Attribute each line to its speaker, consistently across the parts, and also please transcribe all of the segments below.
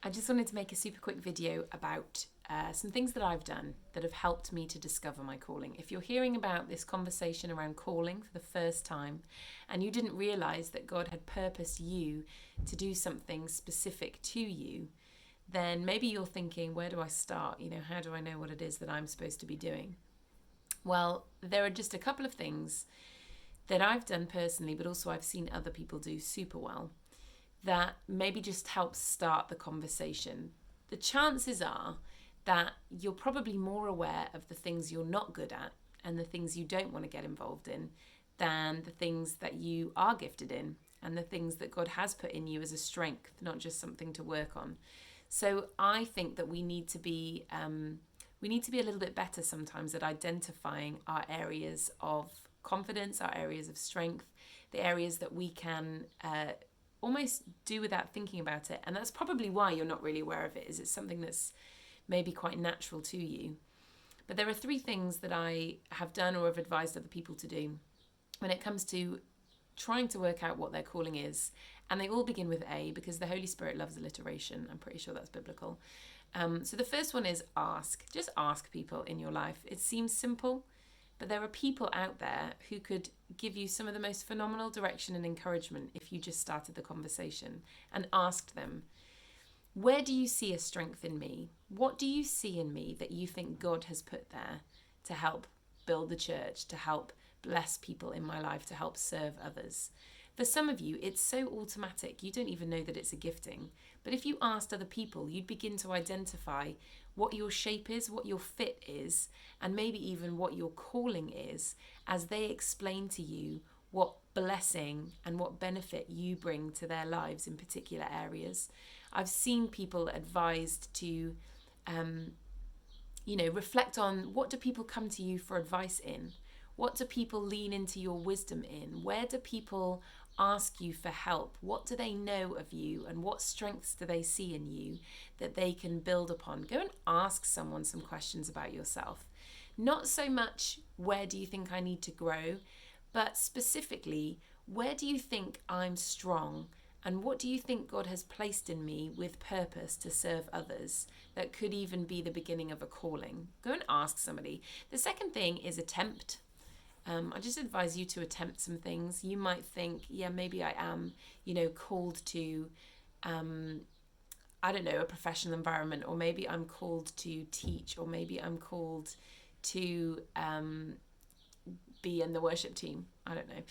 Speaker 1: I just wanted to make a super quick video about some things that I've done that have helped me to discover my calling. If you're hearing about this conversation around calling for the first time and you didn't realize that God had purposed you to do something specific to you, then maybe you're thinking, where do I start? How do I know what it is that I'm supposed to be doing? Well, there are just a couple of things that I've done personally, but also I've seen other people do super well, that maybe just helps start the conversation. The chances are that you're probably more aware of the things you're not good at and the things you don't want to get involved in than the things that you are gifted in and the things that God has put in you as a strength, not just something to work on. So I think that we need to be a little bit better sometimes at identifying our areas of confidence, our areas of strength, the areas that we can almost do without thinking about it. And that's probably why you're not really aware of it, is it's something that's maybe quite natural to you. But there are three things that I have done or have advised other people to do when it comes to trying to work out what their calling is. And they all begin with A, because the Holy Spirit loves alliteration. I'm pretty sure that's biblical. So the first one is ask. Just ask people in your life. It seems simple, but there are people out there who could give you some of the most phenomenal direction and encouragement if you just started the conversation and asked them, where do you see a strength in me? What do you see in me that you think God has put there to help build the church, to help bless people in my life, to help serve others? For some of you, it's so automatic, you don't even know that it's a gifting. But if you asked other people, you'd begin to identify what your shape is, what your fit is, and maybe even what your calling is, as they explain to you what blessing and what benefit you bring to their lives in particular areas. I've seen people advised to, reflect on, what do people come to you for advice in? What do people lean into your wisdom in? Where do people ask you for help? What do they know of you, and what strengths do they see in you that they can build upon? Go and ask someone some questions about yourself. Not so much, where do you think I need to grow, but specifically, where do you think I'm strong, and what do you think God has placed in me with purpose to serve others that could even be the beginning of a calling? Go and ask somebody. The second thing is attempt. I just advise you to attempt some things. You might think, yeah, maybe I am, called to, a professional environment, or maybe I'm called to teach, or maybe I'm called to be in the worship team. I don't know.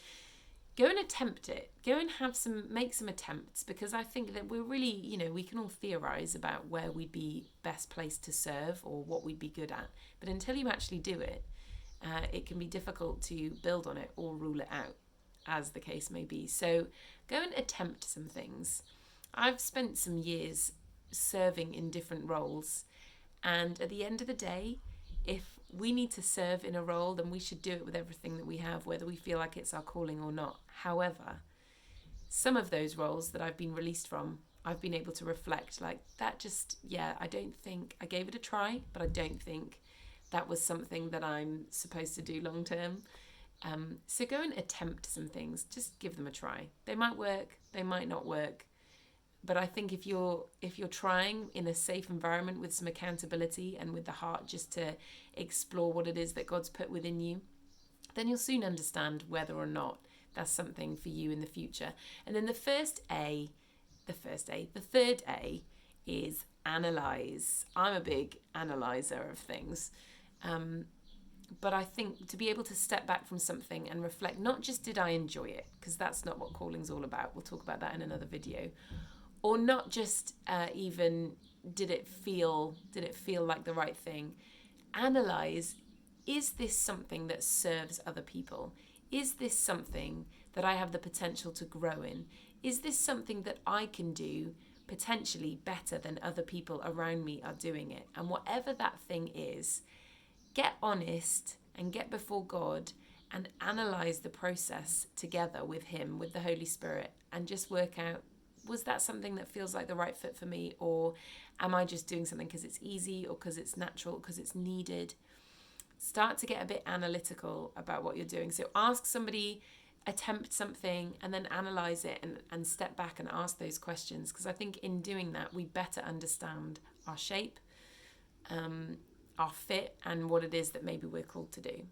Speaker 1: Go and attempt it. Go and make some attempts, because I think that we're really, we can all theorize about where we'd be best placed to serve or what we'd be good at. But until you actually do it, it can be difficult to build on it or rule it out, as the case may be. So go and attempt some things. I've spent some years serving in different roles, and at the end of the day, if we need to serve in a role, then we should do it with everything that we have, whether we feel like it's our calling or not. However, some of those roles that I've been released from, I've been able to reflect like that. I don't think I gave it a try, but I don't think that was something that I'm supposed to do long term. So go and attempt some things. Just give them a try. They might work, they might not work. But I think if you're trying in a safe environment with some accountability and with the heart just to explore what it is that God's put within you, then you'll soon understand whether or not that's something for you in the future. And then the third A is analyze. I'm a big analyzer of things. But I think to be able to step back from something and reflect, not just did I enjoy it, because that's not what calling's all about. We'll talk about that in another video. Or not just even did it feel like the right thing. Analyze, is this something that serves other people? Is this something that I have the potential to grow in? Is this something that I can do potentially better than other people around me are doing it? And whatever that thing is, get honest and get before God and analyze the process together with Him, with the Holy Spirit, and just work out, was that something that feels like the right fit for me? Or am I just doing something because it's easy, or because it's natural, because it's needed? Start to get a bit analytical about what you're doing. So ask somebody attempt something and then analyze it and step back and ask those questions, because I think in doing that we better understand our shape, our fit, and what it is that maybe we're called to do.